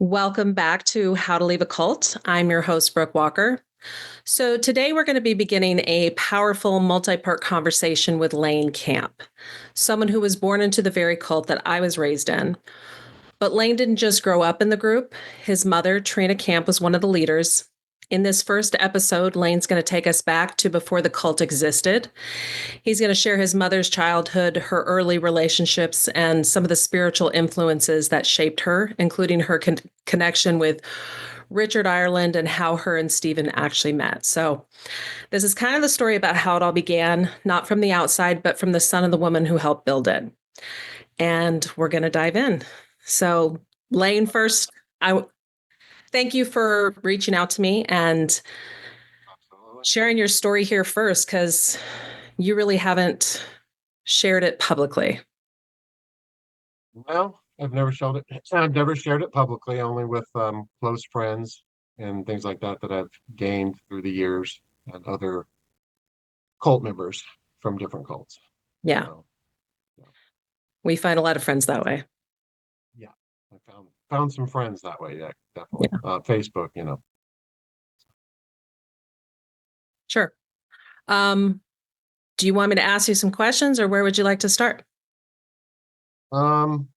Welcome back to How to Leave a Cult. I'm your host, Brooke Walker. So, today we're going to be beginning a powerful multi part conversation with Lane Kamp, someone who was born into the very cult that I was raised in. But Lane didn't just grow up in the group, his mother, Trina Kamp, was one of the leaders. In this first episode, Lane's going to take us back to before the cult existed. He's going to share his mother's childhood, her early relationships, and some of the spiritual influences that shaped her, including her connection with Richard Ireland and how her and Stephen actually met. So, this is kind of the story about how it all began, not from the outside, but from the son of the woman who helped build it. And we're going to dive in. So, Lane, first, I thank you for reaching out to me and Absolutely. sharing your story here first, because you really haven't shared it publicly. Well, I've never showed it. I've never shared it publicly, only with close friends and things like that that I've gained through the years and other cult members from different cults. Yeah, So, yeah, we find a lot of friends that way. yeah, I found some friends that way. Yeah, definitely. Yeah, Facebook. sure. Um, do you want me to ask you some questions or where would you like to start? Um,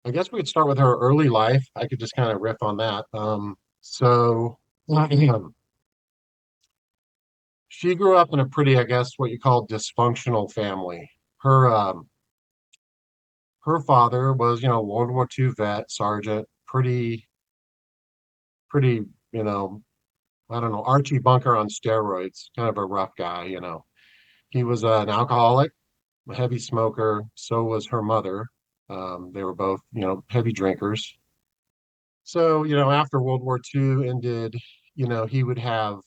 I guess we could start with her early life. I could just kind of riff on that. So she grew up in a pretty, I guess, what you call dysfunctional family. Her father was, World War II vet, sergeant, pretty, you know, I don't know, Archie Bunker on steroids, kind of a rough guy. He was an alcoholic, a heavy smoker. So was her mother. They were both, heavy drinkers. So, after World War II ended, he would have,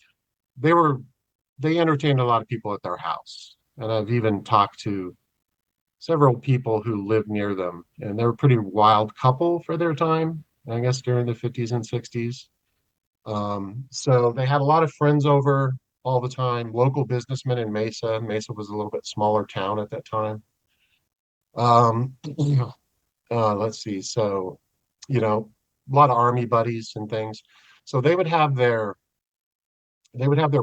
they were, they entertained a lot of people at their house. And I've even talked to several people who lived near them, and they were a pretty wild couple for their time, I guess during the 50s and 60s. So they had a lot of friends over all the time, local businessmen in Mesa. Mesa was a little bit smaller town at that time. Um, let's see. So, a lot of army buddies and things. So they would have their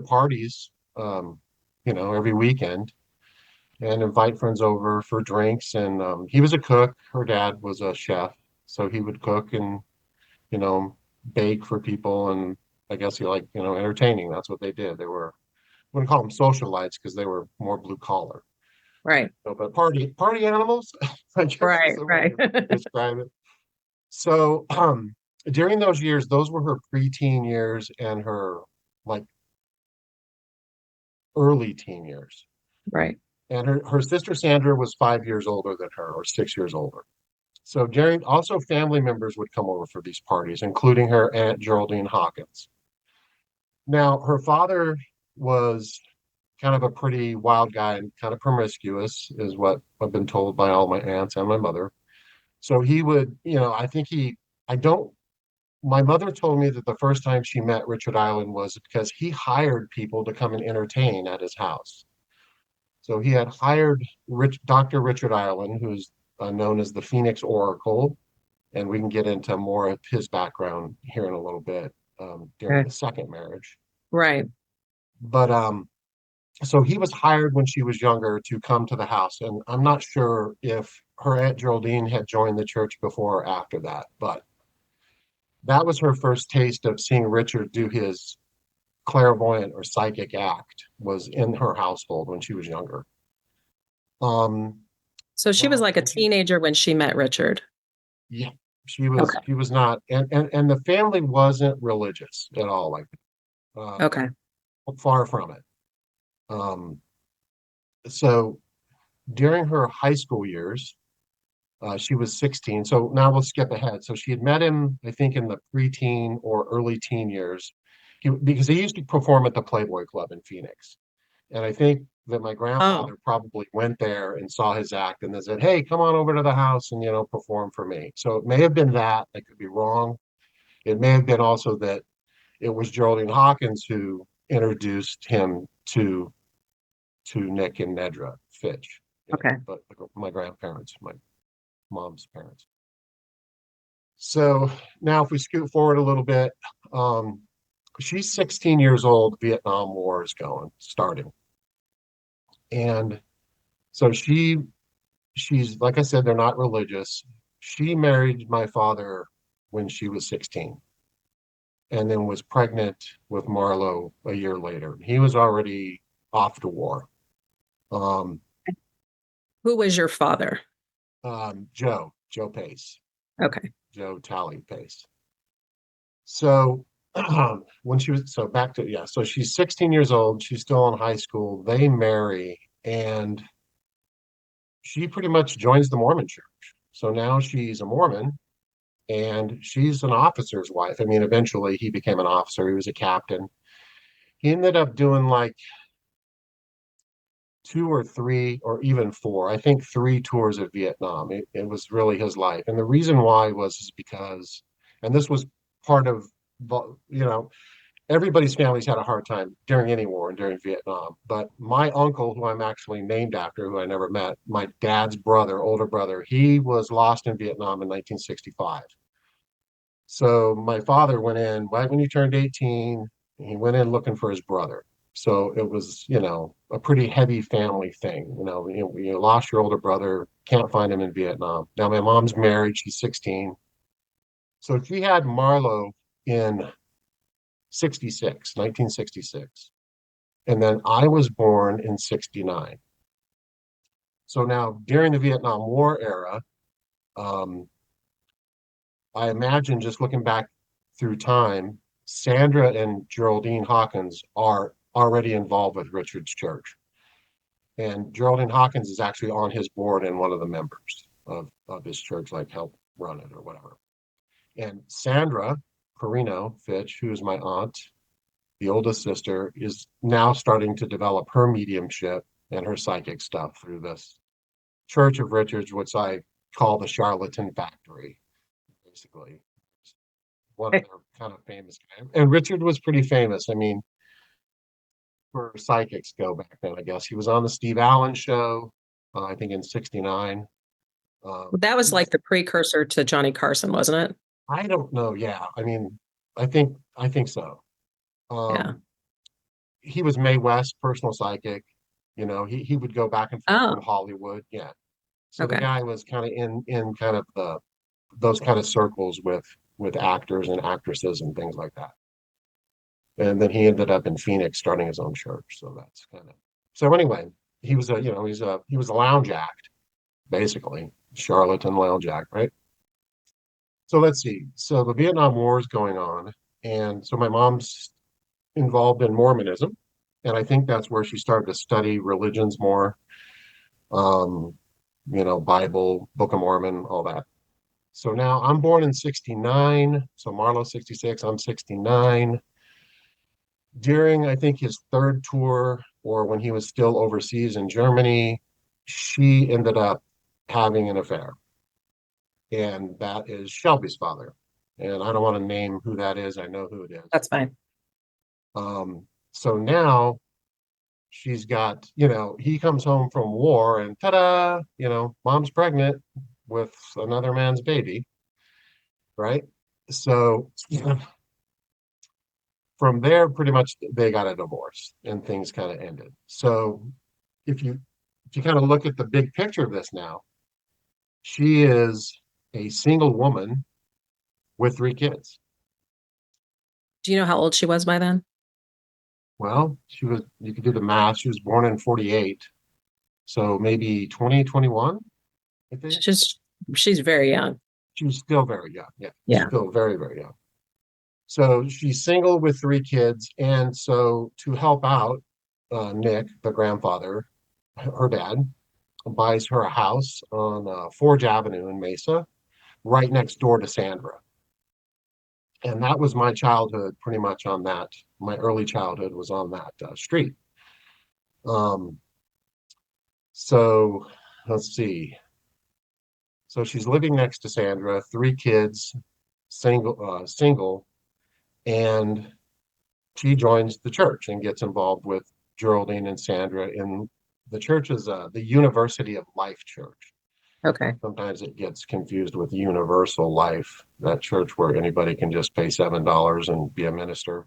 parties, every weekend and invite friends over for drinks. And he was a cook. Her dad was a chef, so he would cook and you know bake for people. And I guess he liked entertaining. That's what they did. They were I wouldn't call them socialites because they were more blue collar. Right, So, but party animals, I guess is right, the way right. to describe it. So during those years, those were her preteen years and her like early teen years. Right. And her sister Sandra was 5 years older than her, or 6 years older. So during also family members would come over for these parties, including her Aunt Geraldine Hawkins. Now, her father was kind of a pretty wild guy and kind of promiscuous, is what I've been told by all my aunts and my mother. So he would, I think I don't, my mother told me that the first time she met Richard Island was because he hired people to come and entertain at his house. So he had hired Dr. Richard Ireland, who's known as the Phoenix Oracle, and we can get into more of his background here in a little bit during Okay. the second marriage. Right. But so he was hired when she was younger to come to the house, and I'm not sure if her Aunt Geraldine had joined the church before or after that, but that was her first taste of seeing Richard do his clairvoyant or psychic act was in her household when she was younger. Um, So she was now like a when she teenager when she met Richard. Yeah, she was Okay. she was not, and the family wasn't religious at all, like Okay. far from it. Um, so during her high school years, she was 16. So now we'll skip ahead. So she had met him, I think, in the preteen or early teen years, because he used to perform at the Playboy Club in Phoenix. And I think that my Oh, grandfather probably went there and saw his act and then said, "Hey, come on over to the house and perform for me." So it may have been that. I could be wrong. It may have been also that it was Geraldine Hawkins who introduced him to Nick and Nedra Fitch, okay. but my grandparents, my mom's parents. So now if we scoot forward a little bit, um, she's 16 years old, Vietnam War is starting. And so she's like I said, they're not religious. She married my father when she was 16 and then was pregnant with Marlo a year later. He was already off to war. Um, Who was your father? Joe Pace, Okay. Joe Tally Pace. So when she was so back to yeah, so she's 16 years old, she's still in high school. They marry and she pretty much joins the Mormon church. So now she's a Mormon and she's an officer's wife. I mean, eventually he became an officer, he was a captain. He ended up doing like two or three or even four, I think three tours of Vietnam. It was really his life. And the reason why was is because, and this was part of, you know, everybody's families had a hard time during any war and during Vietnam. But my uncle, who I'm actually named after, who I never met, my dad's brother, older brother, he was lost in Vietnam in 1965. So my father went in right when he turned 18. He went in looking for his brother. So it was, a pretty heavy family thing. You lost your older brother, can't find him in Vietnam. Now my mom's married, she's 16. So she had Marlo in 66, 1966. And then I was born in 69. So now during the Vietnam War era, um, I imagine just looking back through time, Sandra and Geraldine Hawkins are already involved with Richard's church. And Geraldine Hawkins is actually on his board and one of the members of his church, like help run it or whatever. And Sandra Perino Fitch, who is my aunt, the oldest sister, is now starting to develop her mediumship and her psychic stuff through this Church of Richards, which I call the charlatan factory, basically. One of their kind of famous guys. And Richard was pretty famous. I mean, for psychics go back then, I guess. He was on the Steve Allen show, I think in 69. That was like the precursor to Johnny Carson, wasn't it? I don't know. Yeah. I mean, I think so. Yeah. Um, he was Mae West, personal psychic. He would go back and forth from Oh, Hollywood. Yeah. So the okay. guy was kind of in kind of those kind of circles with actors and actresses and things like that. And then he ended up in Phoenix starting his own church. So that's kind of so anyway, he was a lounge act, basically. Charlatan lounge act, right? So let's see. So the Vietnam War is going on. And so my mom's involved in Mormonism. And I think that's where she started to study religions more, um, Bible, Book of Mormon, all that. So now I'm born in 69. So Marlo's 66, I'm 69. During, I think, his third tour, or when he was still overseas in Germany, she ended up having an affair. And that is Shelby's father. And I don't want to name who that is. I know who it is. That's fine. So now she's got, he comes home from war and ta-da, mom's pregnant with another man's baby, right? So from there, pretty much they got a divorce and things kind of ended. So if you if you kind of look at the big picture of this now, she is a single woman with three kids. Do you know how old she was by then? Well, you could do the math. She was born in 48. So maybe 2021, I think. She's she's very young. She's still very young. Yeah, Yeah. still very, very young. So she's single with three kids. And so to help out, Nick, the grandfather, her dad, buys her a house on Forge Avenue in Mesa, right next door to Sandra. And that was my childhood, pretty much on that. My early childhood was on that street. Um, so let's see. So she's living next to Sandra, three kids, single, and she joins the church and gets involved with Geraldine and Sandra in the church is the University of Life Church. Okay. Sometimes it gets confused with universal life, that church where anybody can just pay $7 and be a minister.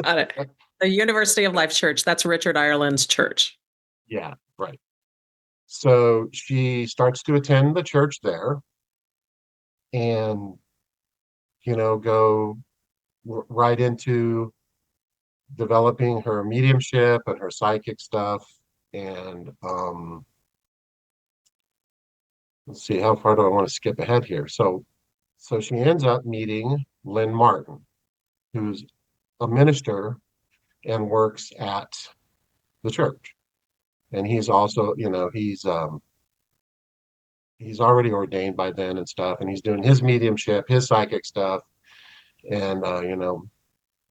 Got it. The University of Life Church. That's Richard Ireland's church. Yeah, right. So she starts to attend the church there and, go right into developing her mediumship and her psychic stuff. And let's see, how far do I want to skip ahead here? So she ends up meeting Lynn Martin, who's a minister and works at the church. And he's also, he's already ordained by then and stuff, and he's doing his mediumship, his psychic stuff, and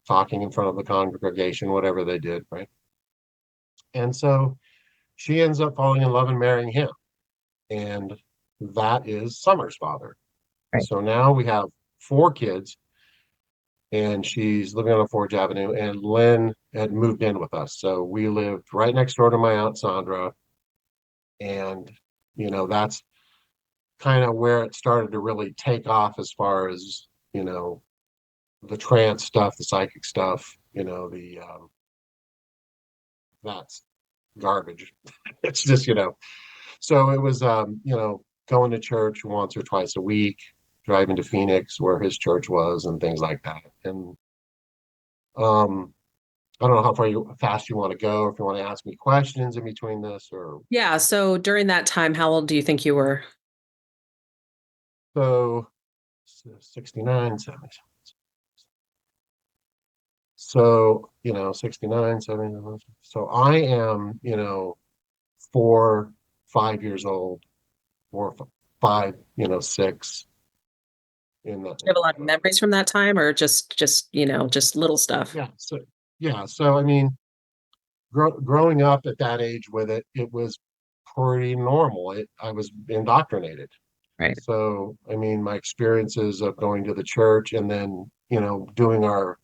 talking in front of the congregation, whatever they did, right? And so she ends up falling in love and marrying him, and that is Summer's father. Right. So now we have four kids, and she's living on Forge Avenue, and Lynn had moved in with us. So we lived right next door to my Aunt Sandra, and that's kind of where it started to really take off as far as, the trance stuff, the psychic stuff, the that's garbage. It's just, so it was, going to church once or twice a week, driving to Phoenix where his church was and things like that. And um, I don't know how fast you want to go, if you want to ask me questions in between this or Yeah. So during that time, how old do you think you were? so 69, 70. So, 69, 70. So I am, 4, 5 years old, 4, 5, 6 in that. Do you have a lot of memories from that time, or just little stuff? Yeah. So I mean, growing up at that age with it, it was pretty normal. I was indoctrinated. Right. So, I mean, my experiences of going to the church and then, doing our,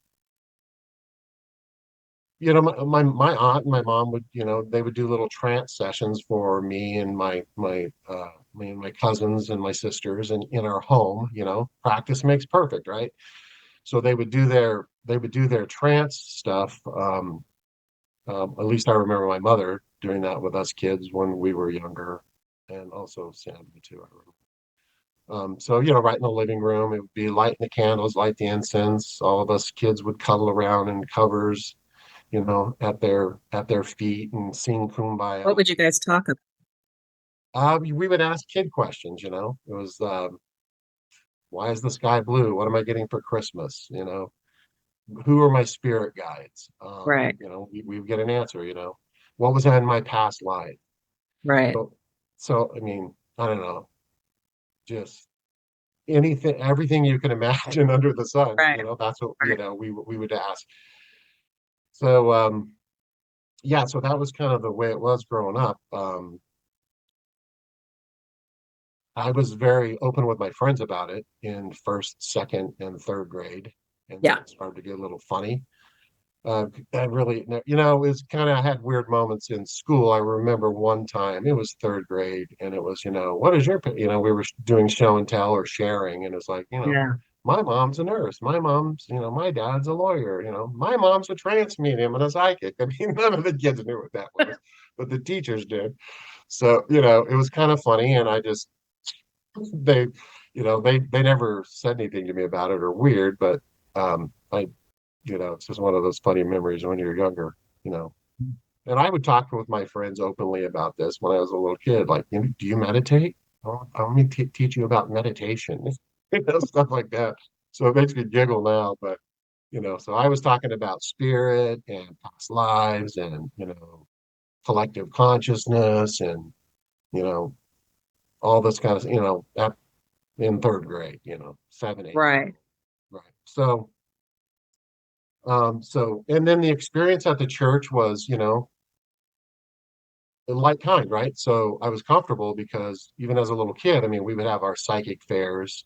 my aunt and my mom would, they would do little trance sessions for me and my cousins and my sisters and in our home, practice makes perfect, right? So they would do their trance stuff. At least I remember my mother doing that with us kids when we were younger, and also Sandra too. I remember. So right in the living room, it would be lighting the candles, light the incense. All of us kids would cuddle around in covers, at their feet and sing What Kumbaya. would you guys talk about? We would ask kid questions. It was, why is the sky blue? What am I getting for Christmas? Who are my spirit guides? Right. We would get an answer. What was in my past life? Right. So I mean, I don't know, just anything, everything you can imagine under the sun. Right. That's what Right. we would ask. So yeah, so that was kind of the way it was growing up. I was very open with my friends about it in first, second, and third grade, and then Yeah. it started to get a little funny. I really, it's kind of, I had weird moments in school. I remember one time, it was third grade, and it was, what is we were doing show and tell or sharing, and it's like, Yeah. my mom's a nurse, my mom's, my dad's a lawyer, my mom's a trance medium and a psychic. I mean, none of the kids knew what that was, but the teachers did. So, it was kind of funny, and I just, they, they never said anything to me about it or weird, but I it's just one of those funny memories when you're younger, you know. And I would talk with my friends openly about this when I was a little kid. Like, do you meditate? Oh, let me teach you about meditation, stuff like that. So it makes me giggle now, but so I was talking about spirit and past lives and collective consciousness and you know all this kind of in third grade, 7, 8 years Right. old, right? So, and then the experience at the church was, like kind, right? So I was comfortable because even as a little kid, I mean, we would have our psychic fairs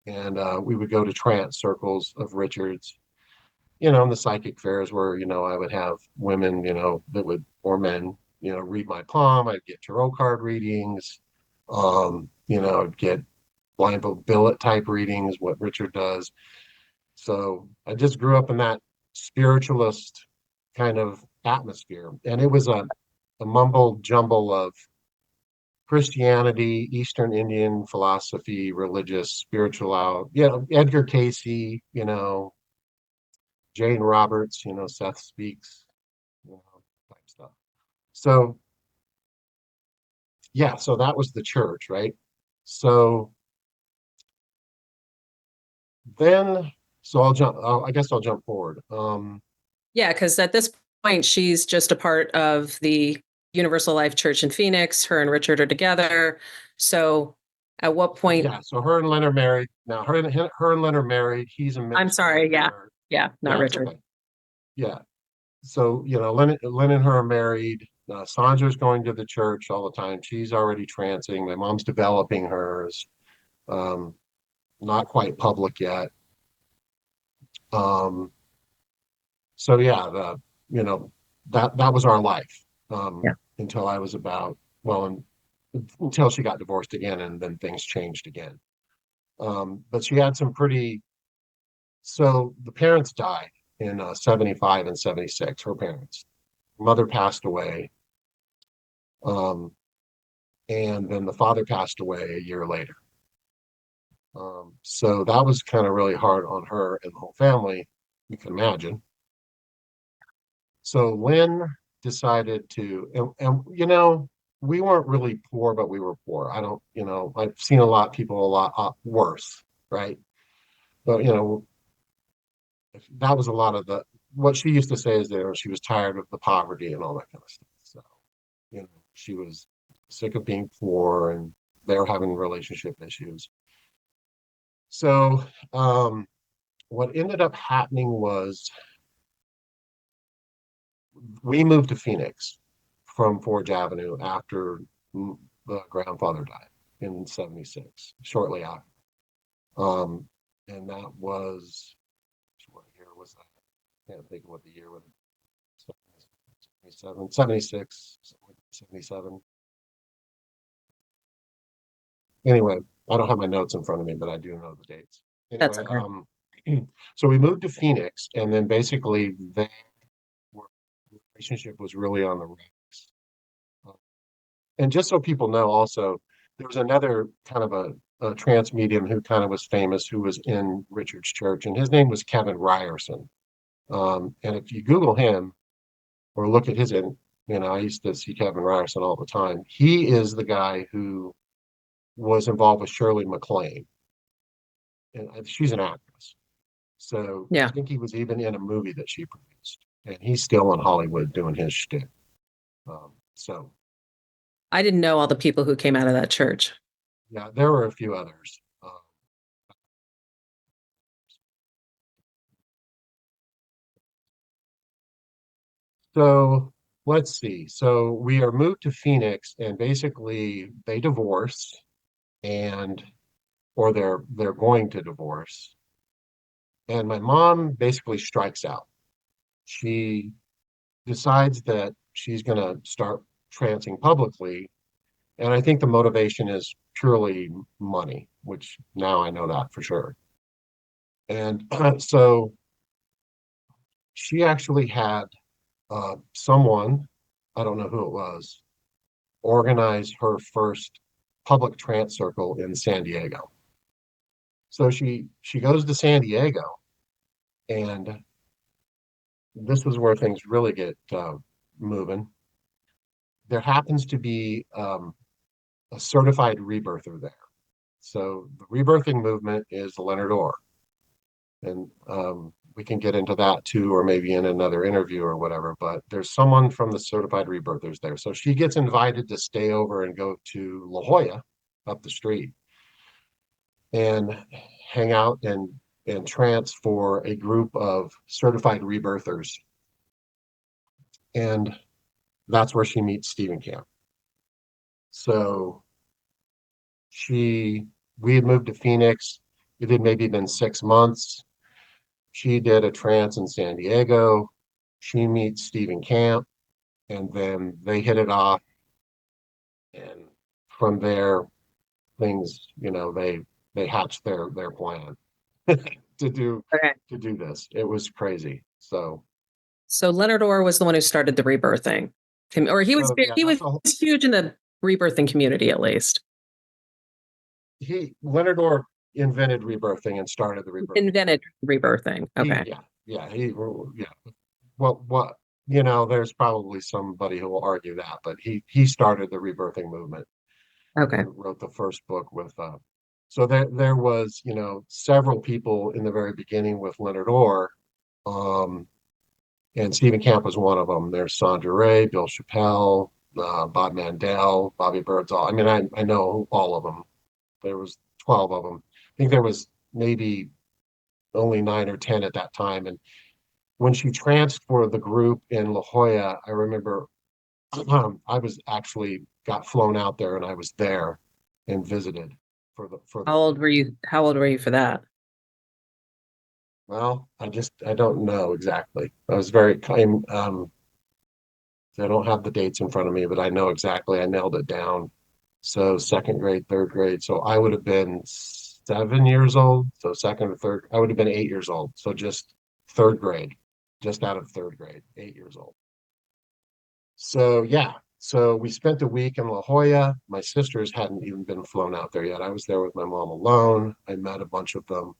and we would go to trance circles of Richard's, and the psychic fairs where, I would have women, or men, read my palm. I'd get tarot card readings. Get blindfold billet type readings, what Richard does. So I just grew up in that spiritualist kind of atmosphere. And it was a mumble jumble of Christianity, Eastern Indian philosophy, religious, spiritual, Edgar Casey, Jane Roberts, Seth Speaks, type stuff. So yeah, so that was the church, right? So then, so I guess I'll jump forward. Yeah, because at this point, she's just a part of the Universal Life Church in Phoenix. Her and Richard are together. So at what point? Yeah, so her and Len are married. Now her and Len are married. He's a I'm minister at sorry. the Yeah. church. Yeah. Not Yeah, it's Richard. okay. Yeah. So, Len and her are married. Sandra's going to the church all the time. She's already trancing. My mom's developing hers. Um, Not quite public yet. Um, so yeah, you know, that was our life Yeah. until I was about, well, until she got divorced again, and then things changed again. But she had some pretty, so the parents died in 75 and 76, her parents. Mother passed away. Um, and then the father passed away a year later. So that was kind of really hard on her and the whole family, you can imagine. So Lynn decided to, and we weren't really poor, but we were poor. I don't, I've seen a lot of people a lot worse, right? But that was a lot of what she used to say is that she was tired of the poverty and all that kind of stuff. So, she was sick of being poor, and they were having relationship issues. So, what ended up happening was we moved to Phoenix from Forge Avenue after the grandfather died in 76, shortly after. And that was, what year was that? I can't think of what the year was. 77, 76, 77. Anyway, I don't have my notes in front of me, but I do know the dates. That's Anyway, okay. so we moved to Phoenix, and then basically were, the relationship was really on the rocks. And just so people know, also, there was another kind of a trance medium who kind of was famous, who was in Richard's church, and his name was Kevin Ryerson. And if you Google him or look at I used to see Kevin Ryerson all the time. He is the guy who was involved with Shirley MacLaine, and she's an actress. So I Yeah. think he was even in a movie that she produced, and he's still in Hollywood doing his shtick. So I didn't know all the people who came out of that church. yeah, there were a few others. So let's see. So we are moved to Phoenix, and basically they divorce, and or they're going to divorce. And my mom basically strikes out. She decides that she's going to start trancing publicly, and I think the motivation is purely money, which now I know that for sure. And so she actually had someone, I don't know who it was, organize her first public trance circle in San Diego. So she goes to San Diego, and this is where things really get moving. There happens to be a certified rebirther there. So the rebirthing movement is Leonard Orr, and we can get into that too, or maybe in another interview or whatever. But there's someone from the certified rebirthers there, so she gets invited to stay over and go to La Jolla up the street and hang out and trance for a group of certified rebirthers, and that's where she meets Stephen Camp. So she we had moved to Phoenix. It had maybe been 6 months. She did a trance in San Diego. She meets Stephen Camp, and then they hit it off. And from there, things, they hatched their plan to do Okay. to do this. It was crazy. So So Leonard Orr was the one who started the rebirthing, or yeah, so yeah, he was that's a huge in the rebirthing community, at least. he Leonard Orr invented rebirthing and started the rebirthing Invented community. rebirthing. He Okay. yeah, yeah, yeah. What there's probably somebody who will argue that, but he started the rebirthing movement Okay. and wrote the first book with so there was, several people in the very beginning with Leonard Orr, um, and Stephen Camp was one of them. There's Sandra Ray, Bill Chappelle, Bob Mandel, Bobby Birdsall. I mean, I know all of them. There was 12 of them. I think there was maybe only 9 or 10 at that time. And when she transferred the group in La Jolla, I remember I was actually got flown out there and I was there and visited for the group. How old were you for that? Well, I don't know exactly. I was very kind. I don't have the dates in front of me, but I know exactly. I nailed it down. So second grade, third grade. So I would have been 7 years old. So second or third, I would have been 8 years old. So just third grade, just out of third grade, 8 years old. So yeah, so we spent a week in La Jolla. My sisters hadn't even been flown out there yet. I was there with my mom alone. I met a bunch of them,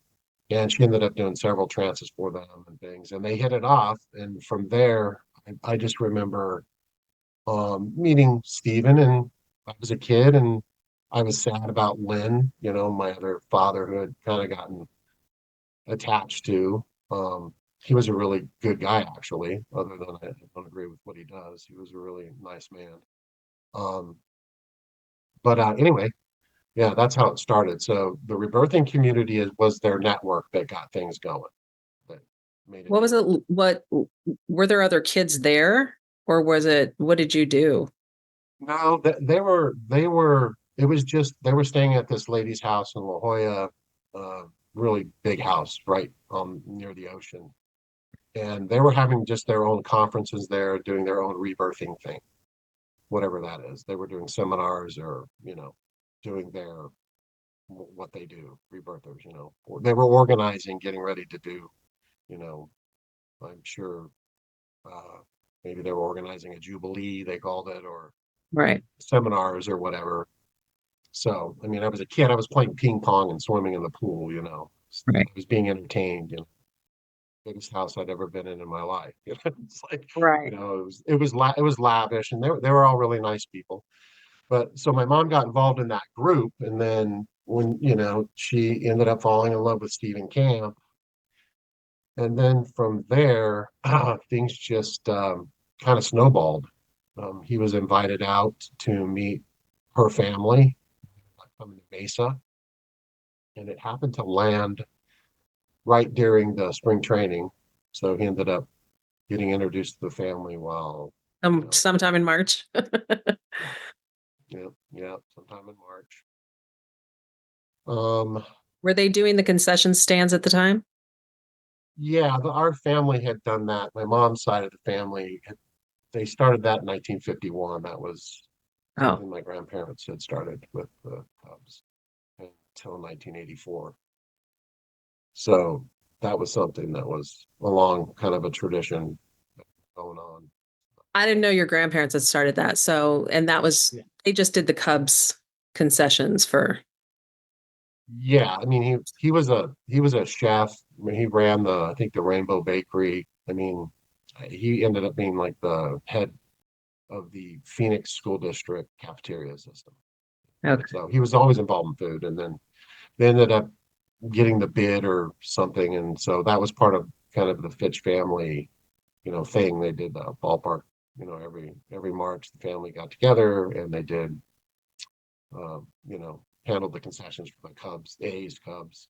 and she ended up doing several trances for them and things, and they hit it off. And from there, I just remember meeting Stephen, and I was a kid, and I was sad about Lynn, my other father who had kind of gotten attached to. He was a really good guy, actually, other than I don't agree with what he does. He was a really nice man. Um, but anyway, yeah, that's how it started. So the rebirthing community was their network that got things going, that made it What was easy. it? What were there other kids there, or was it? What did you do? No, it was just, they were staying at this lady's house in La Jolla, really big house, right near the ocean. And they were having just their own conferences there, doing their own rebirthing thing, whatever that is. They were doing seminars or, doing what they do, rebirthers, Or they were organizing, getting ready to do, you know, I'm sure uh, maybe they were organizing a jubilee, they called it, or Right. seminars or whatever. So, I mean, I was a kid, I was playing ping pong and swimming in the pool, I Right. was being entertained, biggest house I'd ever been in my life. It's like, Right. it was lavish, and they were all really nice people. But so my mom got involved in that group, and then when she ended up falling in love with Stephen Camp, and then from there, things just kind of snowballed. He was invited out to meet her family coming to Mesa, and it happened to land right during the spring training. So he ended up getting introduced to the family while, Sometime in March. yeah, yeah, yeah, sometime in March. Um, Were they doing the concession stands at the time? yeah, our family had done that. My mom's side of the family, they started that in 1951. That was Oh, something my grandparents had started with the Cubs until 1984. So that was something that was a long kind of a tradition going on. I didn't know your grandparents had started that. So, and that was Yeah. they just did the Cubs concessions for. Yeah, I mean he was a chef. I mean, he ran the I think the Rainbow Bakery. I mean, he ended up being like the head of the Phoenix School District cafeteria system. Okay. So he was always involved in food, and then they ended up getting the bid or something, and so that was part of kind of the Fitch family, thing. They did the ballpark, every March the family got together and they did, handled the concessions for the Cubs, the A's, Cubs,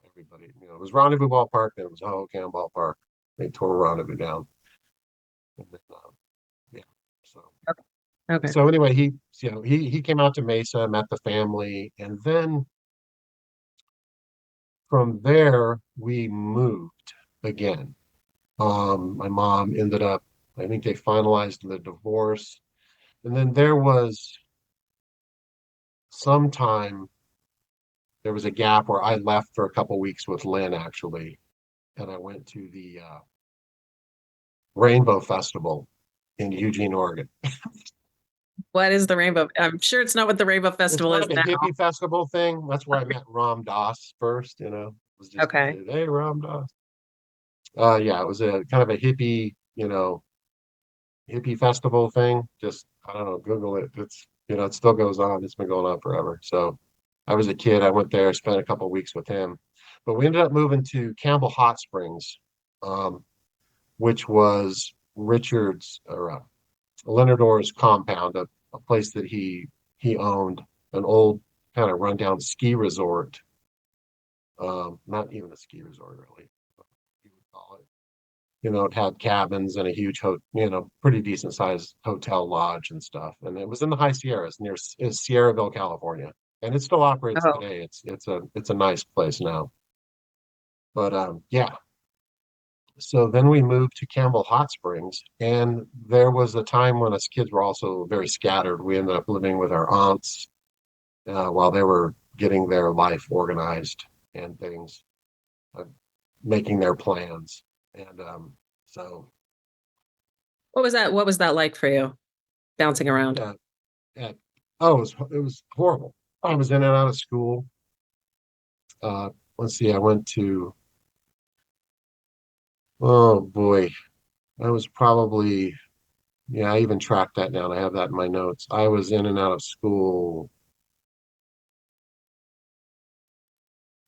everybody. It was Rendezvous Ballpark, then it was Hohokam Ballpark. They tore Rendezvous down, and then, yeah. So Okay. Okay. so anyway, he came out to Mesa, met the family, and then from there we moved again. My mom ended up, I think they finalized the divorce. And then there was some time. there was a gap where I left for a couple weeks with Lynn actually, and I went to the Rainbow Festival in Eugene, Oregon. What is the Rainbow? I'm sure it's not what the Rainbow It's Festival kind is of a now. hippie festival thing. That's where I met Ram Dass first, It was just a Okay. kid. Hey, Ram Dass. Yeah, it was a kind of a hippie, hippie festival thing. Just, I don't know, Google it. It still goes on. It's been going on forever. So I was a kid. I went there, spent a couple of weeks with him. But we ended up moving to Campbell Hot Springs, um, which was Richard's or Leonard Orr's compound, a place that he owned, an old kind of rundown ski resort. Not even a ski resort, really. You would call it. It had cabins and a huge, pretty decent sized hotel lodge and stuff. And it was in the high Sierras near Sierraville, California. And it still operates Oh, today. It's a nice place now. But yeah. So then we moved to Campbell Hot Springs, and there was a time when us kids were also very scattered. We ended up living with our aunts while they were getting their life organized and things, uh, making their plans. And so what was that? What was that like for you, bouncing around? uh, at oh, it was horrible. I was in and out of school. Let's see, I went to oh boy, I was probably yeah, I even tracked that down. I have that in my notes. I was in and out of school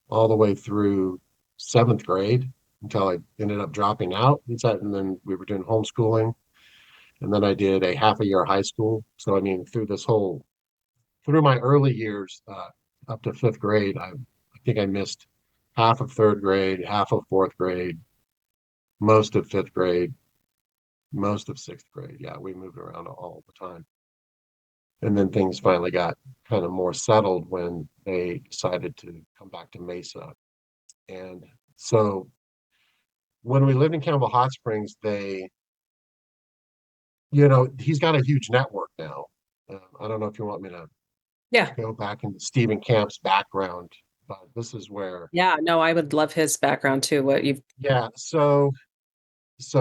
all the way through seventh grade until I ended up dropping out. And then we were doing homeschooling. And then I did a half a year of high school. So, I mean, through my early years, up to fifth grade, I think I missed half of third grade, half of fourth grade, most of fifth grade, most of sixth grade. Yeah, we moved around all the time. And then things finally got kind of more settled when they decided to come back to Mesa. And so when we lived in Campbell Hot Springs, he's got a huge network now. I don't know if you want me to Yeah. go back into Stephen Camp's background, but this is where, Yeah. No, I would love his background too. What you've, yeah. So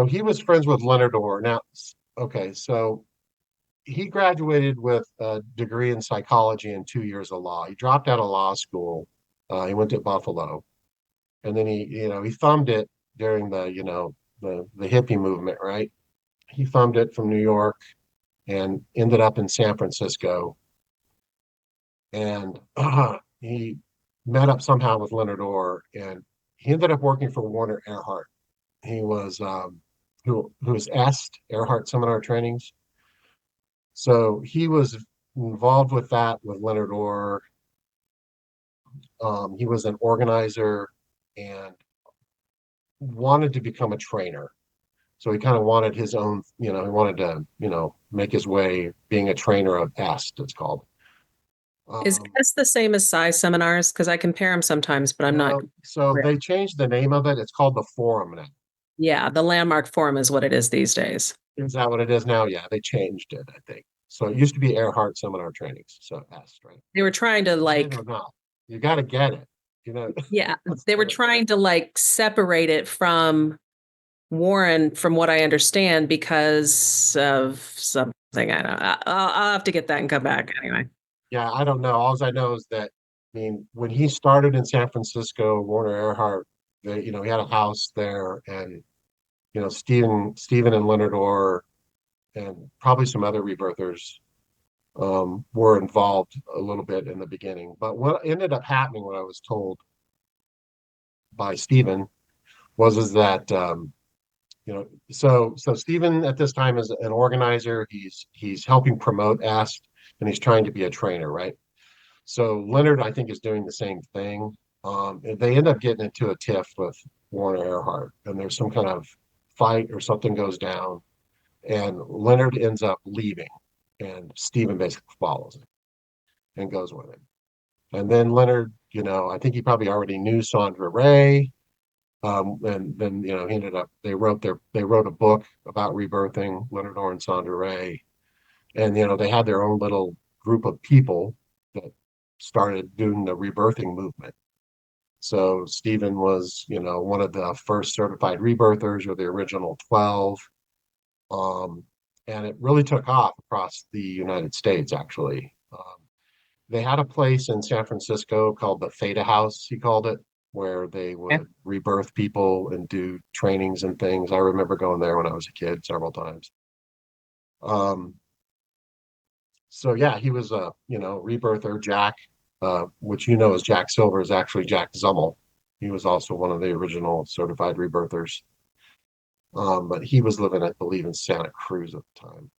he was friends with Leonard Orr. Now, okay, so he graduated with a degree in psychology and 2 years of law. He dropped out of law school. He went to Buffalo, and then he thumbed it during the hippie movement, right? He thumbed it from New York and ended up in San Francisco. And he met up somehow with Leonard Orr, and he ended up working for Warner Earhart. He was who was asked Earhart seminar trainings. So he was involved with that with Leonard Orr. He was an organizer and wanted to become a trainer. So he kind of wanted his own, he wanted to, make his way being a trainer of EST, it's called. is Um, this the same as size seminars? Because I compare them sometimes, but I'm not. so they changed the name of it. It's called the Forum now. Yeah, the landmark forum is what it is these days. Is that what it is now? Yeah, they changed it, I think. So it used to be Earhart Seminar Trainings. So EST, right? They were trying to Believe it like, or not, you got to get it. You know, yeah, that's they were the trying to like separate it from Warren, from what I understand, because of something. I don't. I'll have to get that and come back anyway. yeah. I don't know. All I know is that I mean, when he started in San Francisco, Warner Earhart, he had a house there, and Stephen and Leonard Orr, and probably some other rebirthers were involved a little bit in the beginning. But what ended up happening, what I was told by Stephen, was is that so Stephen at this time is an organizer. He's helping promote AST, and he's trying to be a trainer, right? So Leonard, I think, is doing the same thing. And they end up getting into a tiff with Warner Earhart, and there's some kind of fight or something goes down, and Leonard ends up leaving, and Stephen basically follows him and goes with him. And then Leonard, I think he probably already knew Sandra Ray. And then he ended up they wrote a book about rebirthing, Leonard Orr and Sandra Ray, and they had their own little group of people that started doing the rebirthing movement. So Stephen was, one of the first certified rebirthers, or the original 12. Um, and it really took off across the United States, actually. They had a place in San Francisco called the Theta House, he called it, where they would rebirth people and do trainings and things. I remember going there when I was a kid several times. Um, so yeah, he was a, rebirther. Jack, which as Jack Silver, is actually Jack Zummel. He was also one of the original certified rebirthers. But he was living, I believe, in Santa Cruz at the time.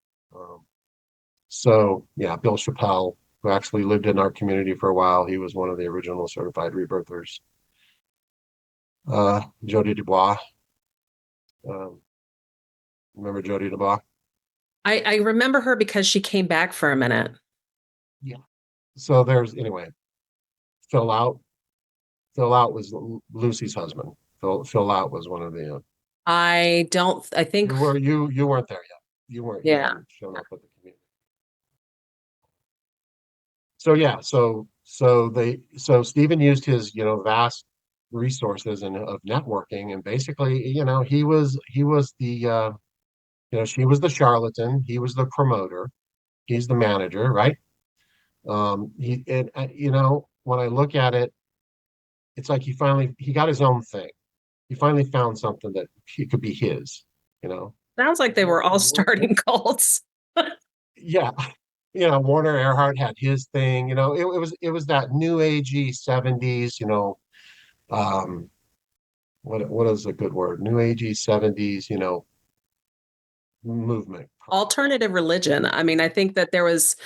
So yeah, Bill Chappelle, who actually lived in our community for a while, he was one of the original certified rebirthers. Jody Dubois, um, remember Jody Dubois? I remember her because she came back for a minute. Yeah. So there's anyway, Phil Out. Phil Out was Lucy's husband. Phil Out was one of the. I think, You weren't there yet. You yeah. hadn't shown up with the community. So yeah, so Stephen used his vast resources and of networking, and basically he was the she was the charlatan, he was the promoter, he's the manager, right? He and when I look at it, it's like he got his own thing. He finally found something that he could be his, you know. Sounds like they were all starting cults. Yeah, Warner Earhart had his thing. It was that new agey 70s. Um, what is a good word? New agey 70s. Movement. Alternative religion. I mean, I think that there was,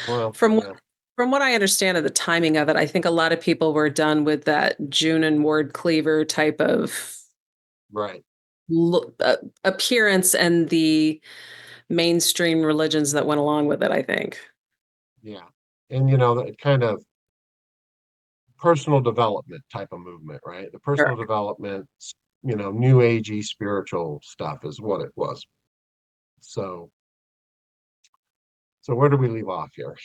Well, from yeah, from what I understand of the timing of it, I think a lot of people were done with that June and Ward Cleaver type of right. appearance and the mainstream religions that went along with it, I think. Yeah, and that kind of personal development type of movement, right? The Sure. personal development, new agey spiritual stuff is what it was. So, so where do we leave off here?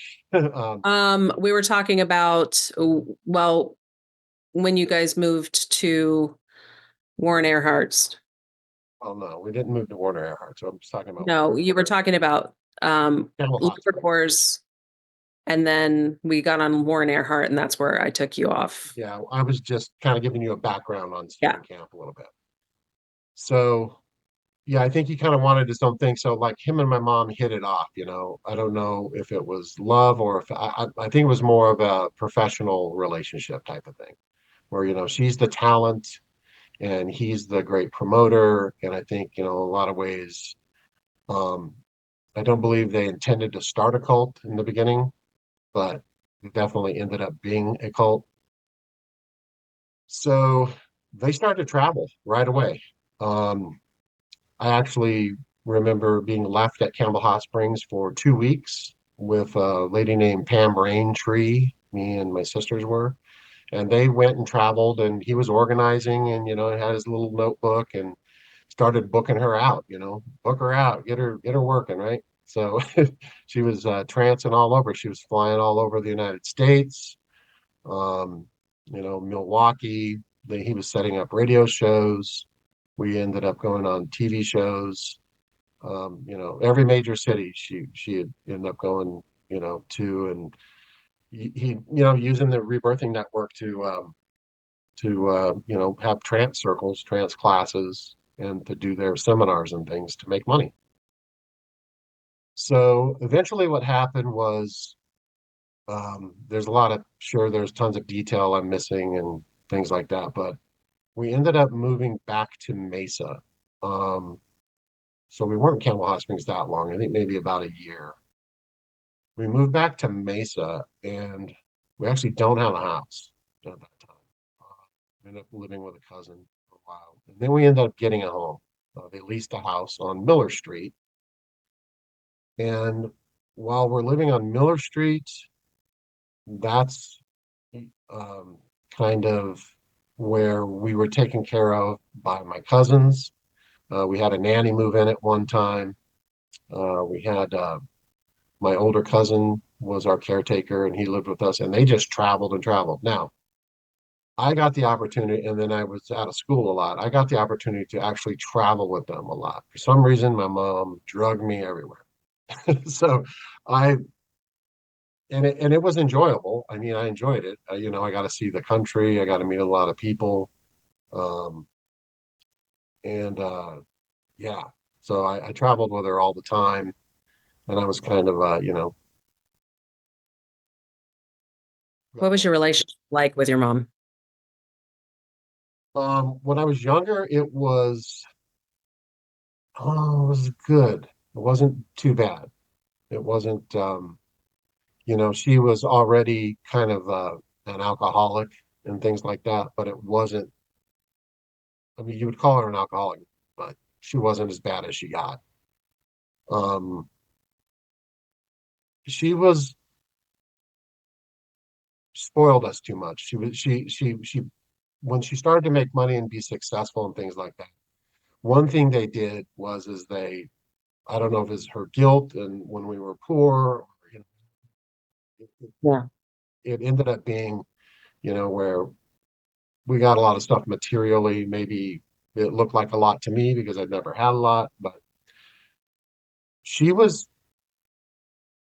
We were talking about, well, when you guys moved to Warren Earhart's. Oh no, we didn't move to Warner Earhart. So I'm just talking about No, you were talking about Camel Hot Springs. Liverpore's, and then we got on Warren Earhart, and that's where I took you off. Yeah, I was just kind of giving you a background on Yeah. Stephen Camp a little bit. So yeah, I think he kind of wanted his own thing. So like him and my mom hit it off. I don't know if it was love or if I think it was more of a professional relationship type of thing, where she's the talent and he's the great promoter. And I think a lot of ways, um, I don't believe they intended to start a cult in the beginning, but it definitely ended up being a cult. So they started to travel right away. Um, I actually remember being left at Campbell Hot Springs for 2 weeks with a lady named Pam Braintree. Me and my sisters were, and they went and traveled, and he was organizing, and had his little notebook and started booking her out. Book her out, get her working, right? So she was trancing all over. She was flying all over the United States, um, Milwaukee. He was setting up radio shows. We ended up going on TV shows. Every major city she had ended up going, to, and he using the rebirthing network to have trance circles, trance classes, and to do their seminars and things to make money. So eventually, what happened was, there's tons of detail I'm missing and things like that, but we ended up moving back to Mesa. Um, so we weren't in Campbell Hot Springs that long. I think maybe about a year. We moved back to Mesa, and we actually don't have a house at that time. We ended up living with a cousin for a while, and then we ended up getting a home. They leased a house on Miller Street, and while we're living on Miller Street, that's um, kind of where we were taken care of by my cousins. We had a nanny move in at one time. We had my older cousin was our caretaker, and he lived with us, and they just traveled and traveled. Now, I got the opportunity, and then I was out of school a lot. I got the opportunity to actually travel with them a lot. For some reason, my mom drugged me everywhere. So I and it was enjoyable. I mean, I enjoyed it. I got to see the country. I got to meet a lot of people. Um, and yeah, so I traveled with her all the time, and I was kind of What was your relationship like with your mom? when I was younger, it was good. It wasn't too bad. It wasn't she was already kind of an alcoholic and things like that, but it wasn't. I mean, you would call her an alcoholic, but she wasn't as bad as she got. Um, she was spoiled us too much. She when she started to make money and be successful and things like that. One thing they did was is they I don't know if it's her guilt and when we were poor, it, Yeah. it ended up being where we got a lot of stuff materially. Maybe it looked like a lot to me because I'd never had a lot, but she was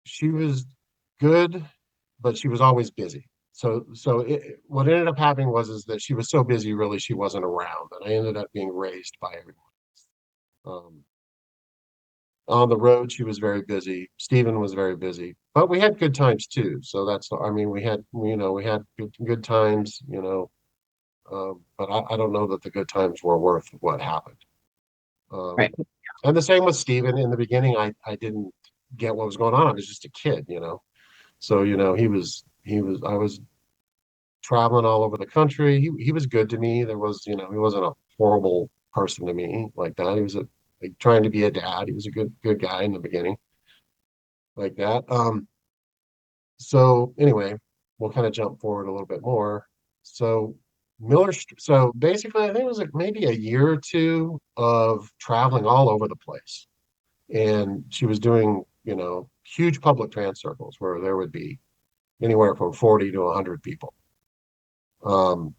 she was good, but she was always busy. What ended up happening was is that she was so busy, really, she wasn't around, and I ended up being raised by everyone. Um, on the road, she was very busy. Stephen was very busy, but we had good times too. So I mean, we had good times, but I don't know that the good times were worth what happened. Right. And the same with Stephen. In the beginning, I didn't get what was going on. I was just a kid, So, I was traveling all over the country. He was good to me. He wasn't a horrible person to me like that. He was like, trying to be a dad. He was a good guy in the beginning, like that. So anyway, we'll kind of jump forward a little bit more. So so basically, I think it was like maybe a year or two of traveling all over the place. And she was doing, huge public trans circles where there would be anywhere from 40 to 100 people. Um,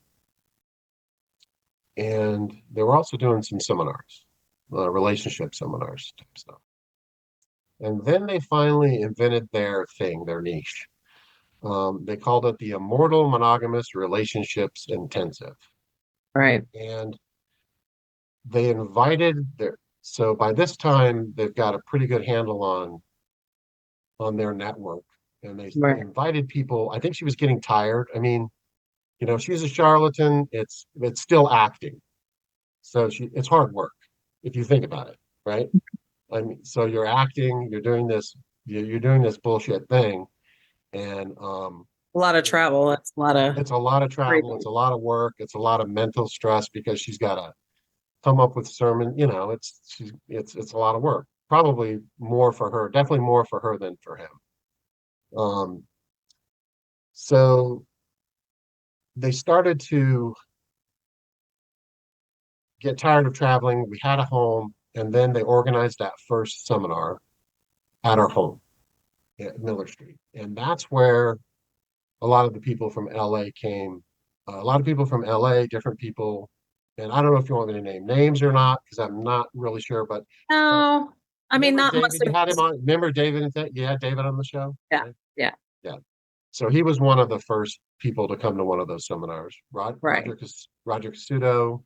and they were also doing some seminars, relationship seminars type stuff. And then they finally invented their thing, their niche. They called it the Immortal Monogamous Relationships Intensive. Right. And they invited so by this time they've got a pretty good handle on their network. And they Right. invited people. I think she was getting tired. I mean, she's a charlatan. It's still acting. So it's hard work if you think about it, right? I mean, so you're acting, you're doing this bullshit thing, and A lot of travel. That's a lot of it's a lot of travel, it's breathing. a lot of work, it's a lot of mental stress because she's got to come up with sermon. It's a lot of work. Probably more for her, definitely more for her than for him. Um, so they started to get tired of traveling. We had a home, and then they organized that first seminar at our home at Miller Street. And that's where a lot of the people from LA came. A lot of people from LA, different people. And I don't know if you want me to name names or not, because I'm not really sure. But No, I mean, remember not unless David, you had him there's, on. Remember David and you had David on the show, yeah, right? yeah, Yeah. So he was one of the first people to come to one of those seminars. right. Roger Casuto,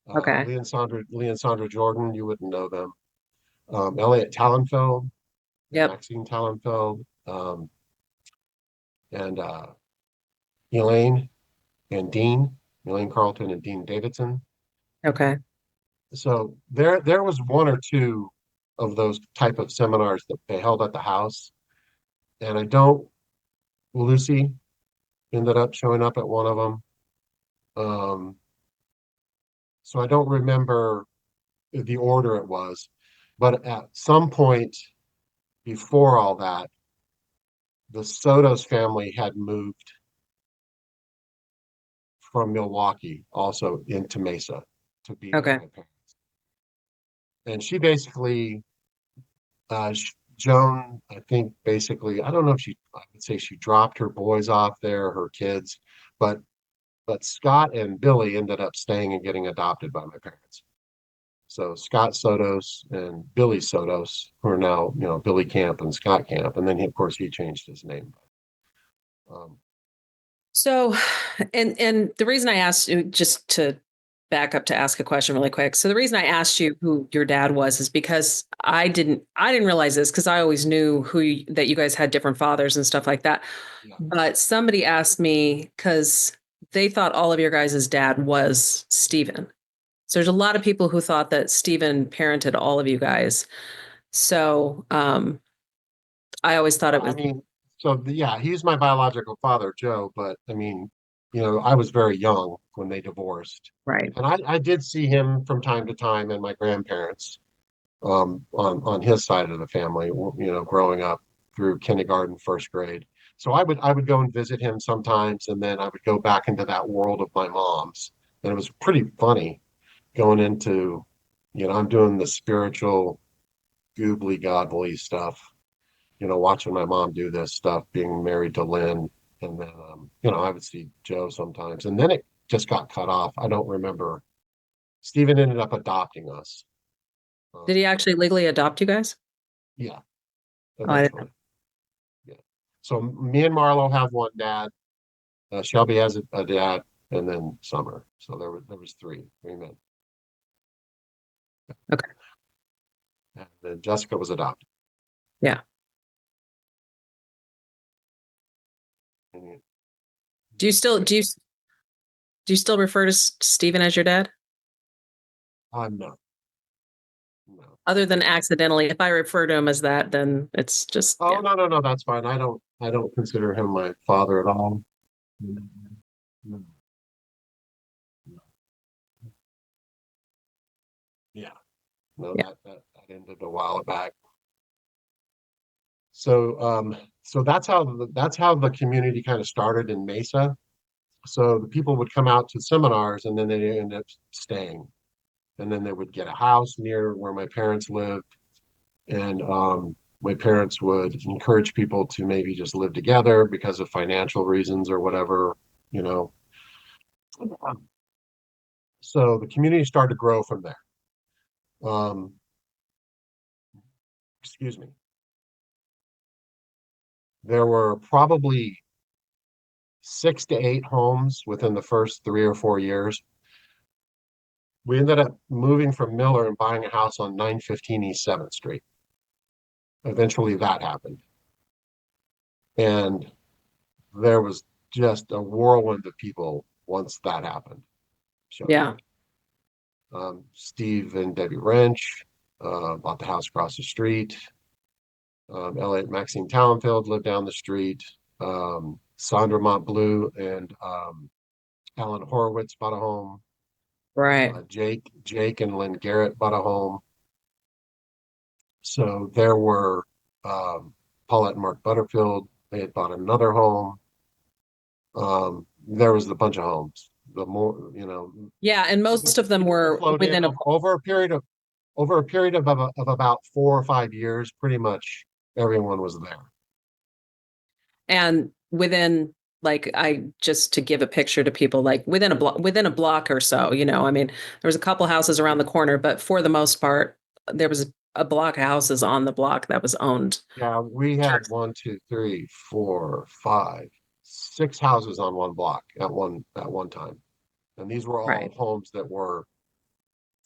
Okay. Leon Sandra Jordan, you wouldn't know them. Elliot Tallenfeld and Yep. Maxine Tallenfeld, and Elaine and Dean, Elaine Carlton and Dean Davidson. Okay. So there was one or two of those type of seminars that they held at the house, and I don't. Lucy ended up showing up at one of them. Um, so I don't remember the order it was, but at some point before all that, the Soto's family had moved from Milwaukee also into Mesa to be with Okay. my parents. And she basically Joan, I think basically, I don't know if I would say she dropped her boys off there, her kids, but Scott and Billy ended up staying and getting adopted by my parents. So Scott Sotos and Billy Sotos, who are now, Billy Kamp and Scott Kamp, and then of course he changed his name. Um, So, and the reason I asked you, just to back up to ask a question really quick. So the reason I asked you who your dad was is because I didn't realize this because I always knew that you guys had different fathers and stuff like that. yeah, But somebody asked me because they thought all of your guys' dad was Stephen. So there's a lot of people who thought that Stephen parented all of you guys. So I always thought it I was mean, yeah, he's my biological father, Joe, but I mean, I was very young when they divorced. right. And I did see him from time to time and my grandparents on his side of the family, growing up through kindergarten, first grade. So I would go and visit him sometimes, and then I would go back into that world of my mom's. And it was pretty funny going into, I'm doing the spiritual, goobly godly stuff, watching my mom do this stuff, being married to Lynn. And then, I would see Joe sometimes. And then it just got cut off. I don't remember. Stephen ended up adopting us. Did he actually legally adopt you guys? Yeah, Oh, I didn't know. eventually. Yeah. So me and Marlo have one dad. Shelby has a dad, and then Summer. So there was three men, Okay. and then Jessica was adopted. Yeah. And Do you still do you do you still refer to Stephen as your dad? I'm not. No. Other than accidentally, if I refer to him as that, then it's just Oh yeah. no, no, no, that's fine. I don't consider him my father at all. No, no, no. Yeah, no, Yeah. that ended a while back. So that's how the community kind of started in Mesa. So the people would come out to seminars and then they end up staying. And then they would get a house near where my parents lived. And my parents would encourage people to maybe just live together because of financial reasons or whatever, you know. So the community started to grow from there. Um, excuse me. There were probably 6 to 8 homes within the first 3 or 4 years. We ended up moving from Miller and buying a house on 915 East 7th Street. Eventually that happened. And there was just a whirlwind of people once that happened, showed up. Yeah. Steve and Debbie Wrench bought the house across the street. Elliot Maxine Talonfield lived down the street. Sandra Montbleu and Alan Horowitz bought a home. Right. Jake and Lynn Garrett bought a home. So there were Paulette and Mark Butterfield. They had bought another home. There was a bunch of homes. The more, Yeah, and most of them people were flowed in within a over a period of about 4 or 5 years. Pretty much everyone was there. and within like I just to give a picture to people like within a block or so, I mean, there was a couple houses around the corner, but for the most part, there was a block of houses on the block that was owned. Yeah, we had one, two, three, four, five, 6 houses on one block at one time, and these were all Right. homes that were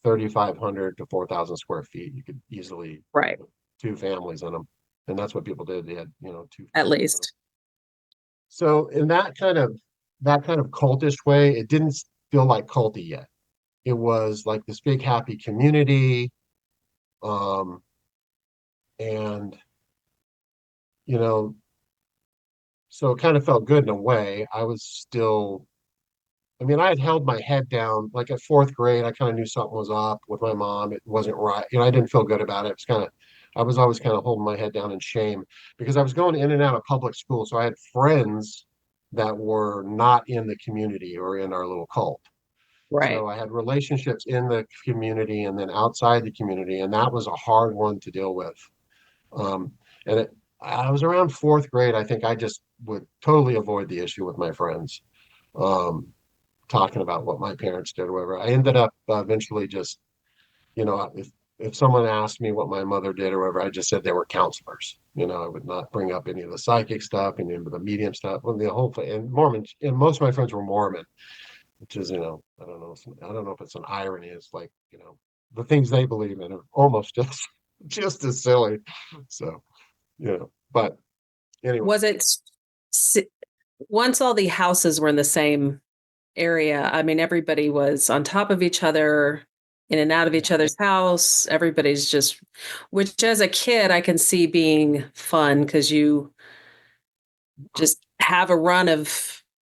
3,500 to 4,000 square feet. You could easily Right. put two families in them, and that's what people did. They had, two At families in them. least. So in that kind of cultish way, it didn't feel like culty yet. It was like this big happy community, um, and you know, so it kind of felt good in a way. I was still, I mean, I had held my head down. Like at fourth grade, I kind of knew something was up with my mom. It wasn't right. I didn't feel good about it. It was kind of, I was always kind of holding my head down in shame because I was going in and out of public school. So I had friends that were not in the community or in our little cult. Right. So I had relationships in the community and then outside the community, and that was a hard one to deal with. And I was around fourth grade. I think I just would totally avoid the issue with my friends, um, talking about what my parents did or whatever. I ended up eventually just, if someone asked me what my mother did or whatever, I just said they were counselors. I would not bring up any of the psychic stuff, any of the medium stuff. Well, the whole thing, and Mormon, and most of my friends were Mormon, which is, I don't know if it's an irony. It's like, the things they believe in are almost just just as silly. So, but anyway, Was it once all the houses were in the same area? I mean, everybody was on top of each other, in and out of each yeah, other's house. Everybody's just, which as a kid, I can see being fun because you just have a run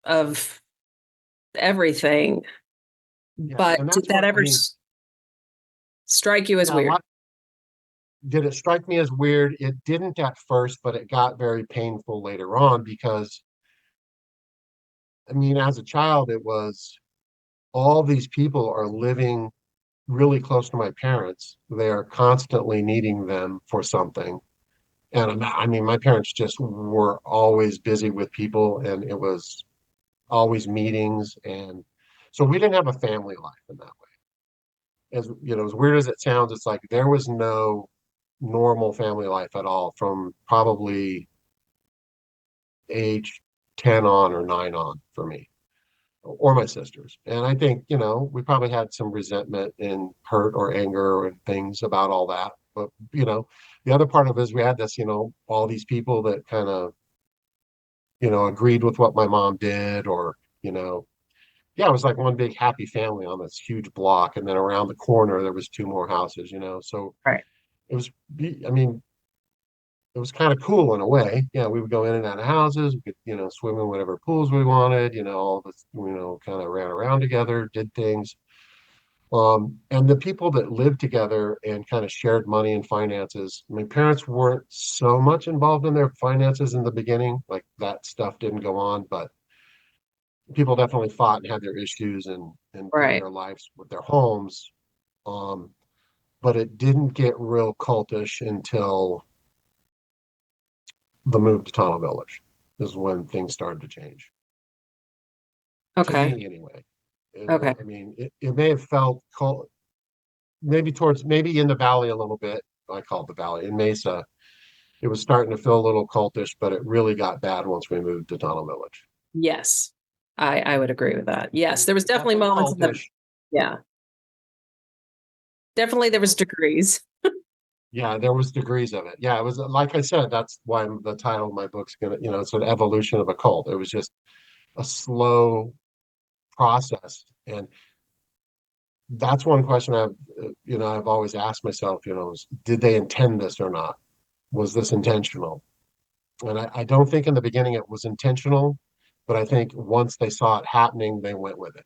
of everything. yeah, But and did that's that what I ever mean. strike you as Yeah, a weird? lot did it strike me as weird? It didn't at first, but it got very painful later on because, I mean, as a child, it was all these people are living really close to my parents. They are constantly needing them for something. And I mean, my parents just were always busy with people, and it was always meetings. And so we didn't have a family life in that way. As weird as it sounds, it's like there was no normal family life at all from probably age 10 on or 9 on for me or my sisters. And I think, we probably had some resentment and hurt or anger and things about all that. But, the other part of it is we had this, all these people that kind of, agreed with what my mom did or, you know, yeah, it was like one big happy family on this huge block. And then around the corner, there was two more houses, So Right. it was, I mean, it was kind of cool in a way. Yeah, we would go in and out of houses, we could, swim in whatever pools we wanted, all this, kind of ran around together, did things. And the people that lived together and kind of shared money and finances, my parents weren't so much involved in their finances in the beginning, like that stuff didn't go on, but people definitely fought and had their issues and did Right. their lives with their homes. Um, but it didn't get real cultish until the move to Tunnel Village is when things started to change. To Okay. me anyway. Okay. I mean, it may have felt cold, maybe in the valley a little bit. I call it the valley in Mesa. It was starting to feel a little cultish, but it really got bad once we moved to Tunnel Village. Yes. I would agree with that. Yes. There was It got definitely pretty moments in the, cultish. yeah, definitely there was So degrees. yeah, there was degrees of it. Yeah, it was like I said, that's why the title of my book's gonna, it's an evolution of a cult. It was just a slow process. And that's one question I've always asked myself, is did they intend this or not? Was this intentional? And I don't think in the beginning it was intentional, but I think once they saw it happening, they went with it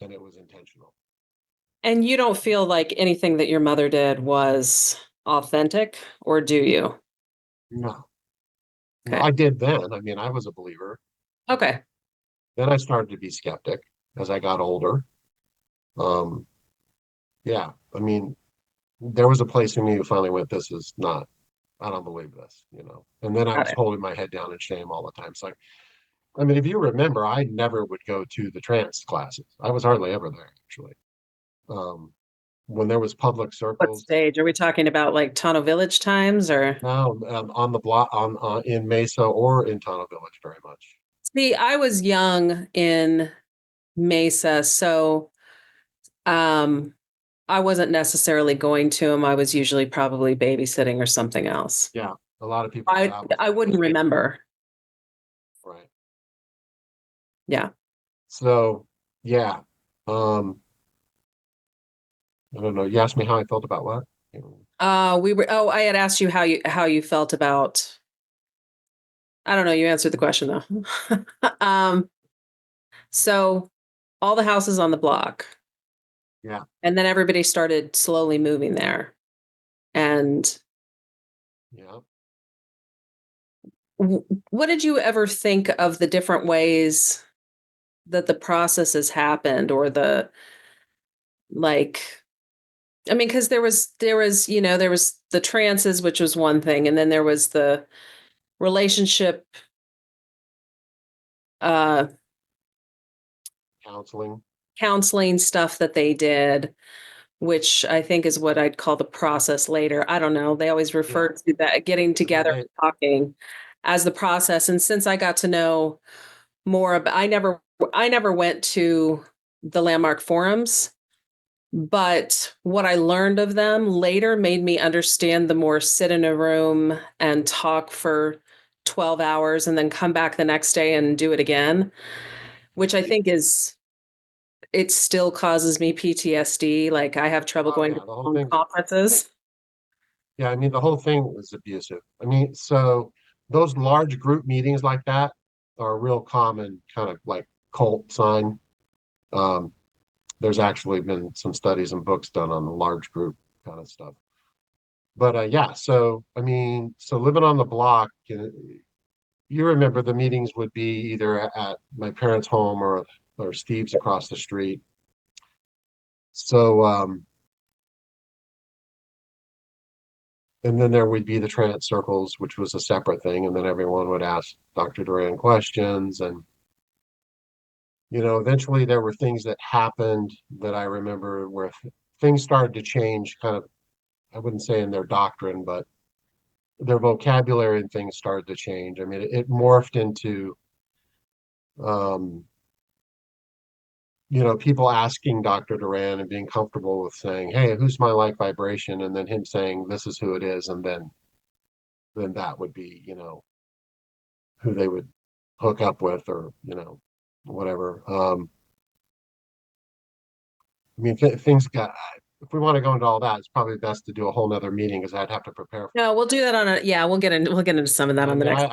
and it was intentional. And you don't feel like anything that your mother did was authentic, or do you? No, no, Okay. I did then. I mean, I was a believer. Okay. Then I started to be skeptic as I got older. Um, yeah, I mean, there was a place in me who finally went, this is not, I don't believe this. And then I Got was it. holding my head down in shame all the time. It's like, I mean, if you remember, I never would go to the trance classes. I was hardly ever there, actually. Um, when there was public What circles, stage? Are we talking about like Tono Village times or? now on the block on in Mesa or in Tunnel Village, very much. See, I was young in Mesa, so um I wasn't necessarily going to them. I was usually probably babysitting or something else. Yeah, a lot of people. I That was I wouldn't remember. right. Yeah. So yeah, um, I don't know. You asked me how I felt about what? I had asked you how you felt about, I don't know, you answered the question though. So all the houses on the block, Yeah, and then everybody started slowly moving there. And yeah. what did you ever think of the different ways that the process has happened, or the, like, I mean, because there was the trances, which was one thing, and then there was the relationship uh Counseling. counseling stuff that they did, which I think is what I'd call the process later. I don't know. They always Yeah. refer to that getting I mean, together and talking as the process. And since I got to know more about, I never went to the landmark forums, but what I learned of them later made me understand the more sit in a room and talk for 12 hours and then come back the next day and do it again, which I think is it still causes me PTSD. Like I have trouble oh going yeah, to the whole long thing. conferences. Yeah, I mean, the whole thing was abusive. I mean, so those large group meetings like that are a real common kind of like cult sign. Um, there's actually been some studies and books done on the large group kind of stuff. But yeah, so I mean, so living on the block, you remember the meetings would be either at my parents' home or Steve's across the street. So and then there would be the trance circles, which was a separate thing, and then everyone would ask Dr. Duran questions. And eventually there were things that happened that I remember where things started to change, kind of, I wouldn't say in their doctrine, but their vocabulary and things started to change. I mean, it morphed into um, people asking Dr. Duran and being comfortable with saying, "Hey, who's my light vibration?" And then him saying, "This is who it is," and then that would be, who they would hook up with, or whatever. I mean, things got. If we want to go into all that, it's probably best to do a whole nother meeting because I'd have to prepare for No, that. we'll do that on a yeah, we'll get into some of that I on the mean, next.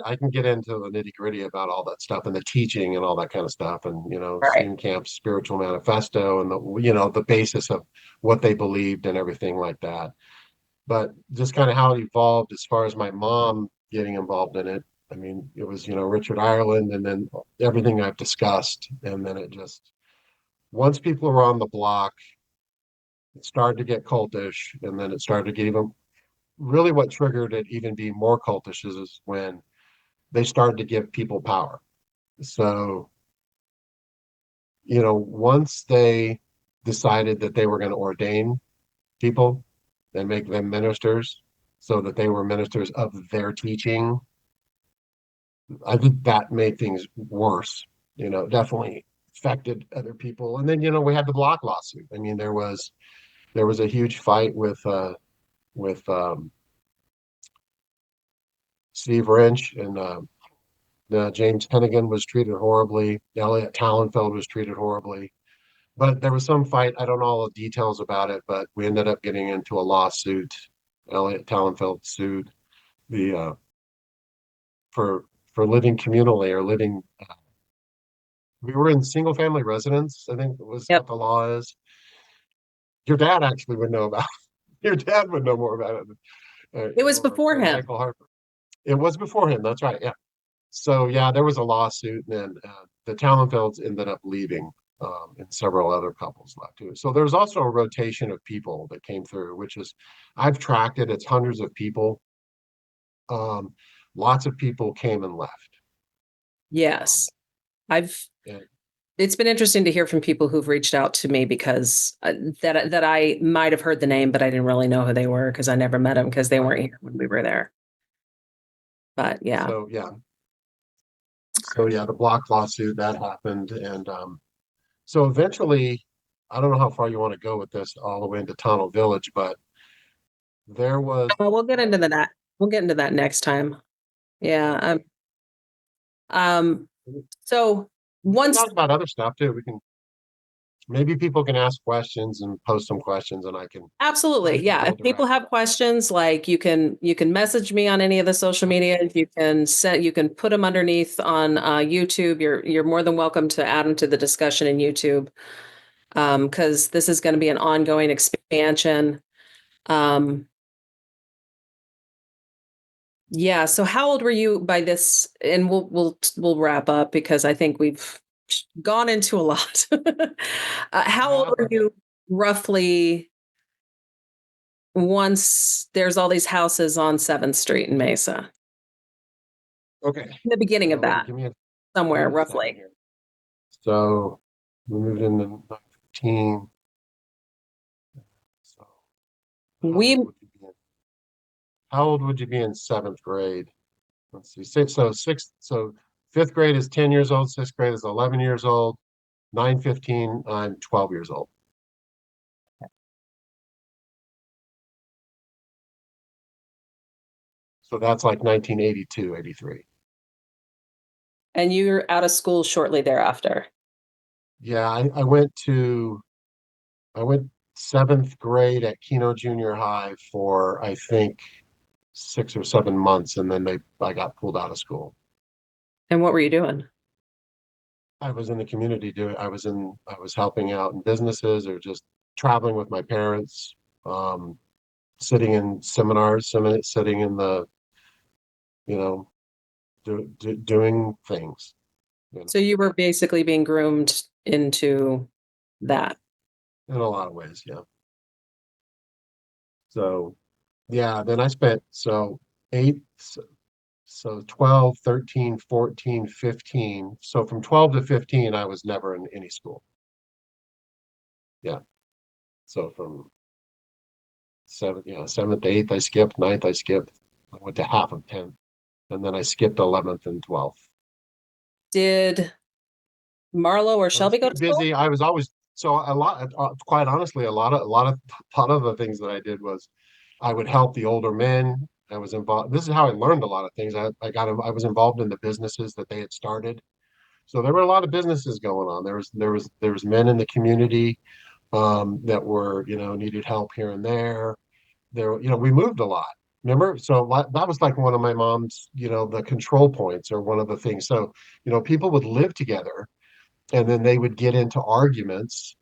I can get into the nitty gritty about all that stuff and the teaching and all that kind of stuff, and Right. Lane Kamp's spiritual manifesto and the basis of what they believed and everything like that. But just kind of how it evolved as far as my mom getting involved in it. I mean, it was Richard Ireland, and then everything I've discussed, and then it just once people were on the block, it started to get cultish, and then it started to get even really what triggered it even being more cultish is when they started to give people power. So, once they decided that they were going to ordain people and make them ministers so that they were ministers of their teaching, I think that made things worse. Definitely affected other people. And then, we had the block lawsuit. I mean, there was a huge fight with Steve Wrench, and James Hennigan was treated horribly. Elliot Talonfeld was treated horribly. But there was some fight. I don't know all the details about it, but we ended up getting into a lawsuit. Elliot Talonfeld sued the for living communally or living. We were in single family residence, I think was what Yep. the law is. Your dad actually would know about it. Your dad would know more about it, It was before or him. Michael Harper. It was before him. That's right. Yeah. So yeah, there was a lawsuit, and then the Talonfelds ended up leaving, and several other couples left too. So there's also a rotation of people that came through, which is I've tracked it. It's hundreds of people. Um, Lots of people came and left. Um, Yes. I've and it's been interesting to hear from people who've reached out to me because that I might have heard the name, but I didn't really know who they were because I never met them because they weren't right. here when we were there. But yeah. So yeah. So yeah, the block lawsuit that happened, and so eventually, I don't know how far you want to go with this, all the way into Tunnel Village, but there was Well, we'll get into that. We'll get into that next time. Yeah. okay. Um, so We can once talk about other stuff too. We can maybe people can ask questions and post some questions, and I can absolutely. Yeah. go If people direct. have questions, like you can message me on any of the social media. You can put them underneath on YouTube. You're more than welcome to add them to the discussion in YouTube. Because this is going to be an ongoing expansion. Um, yeah. So how old were you by this? And we'll wrap up because I think we've gone into a lot. How old Yeah, were okay. you roughly once there's all these houses on 7th Street in Mesa. Okay. The beginning of that, Give somewhere me a second roughly. here. So we moved in 19. So how We old would you be in? How old would you be in seventh grade? Let's see. So fifth grade is 10 years old, sixth grade is 11 years old, 9, 15, I'm 12 years old. So that's like 1982, 83. and you're out of school shortly thereafter. Yeah, I went seventh grade at Keno Junior High for I think 6 or 7 months, and then I got pulled out of school. And what were you doing? I was in the community doing I was helping out in businesses or just traveling with my parents, um, sitting in seminars, sitting in the, you know, doing things, you know, So you were basically being groomed into that. in a lot of ways, yeah. So yeah, then I spent eight, so 12, 13, 14, 15. So from 12 to 15, I was never in any school. Yeah. So from seventh, eighth, I skipped, ninth, I skipped. I went to half of 10th, and then I skipped 11th and 12th. Did Marlo or I was Shelby go too to school? busy. I was always so a lot. Quite honestly, a lot of the things that I did was I would help the older men. I was involved. This is how I learned a lot of things. I was involved in the businesses that they had started. So there were a lot of businesses going on. There was men in the community that were needed help here and there. We moved a lot. Remember? So that was like one of my mom's, the control points or one of the things. So, people would live together and then they would get into arguments,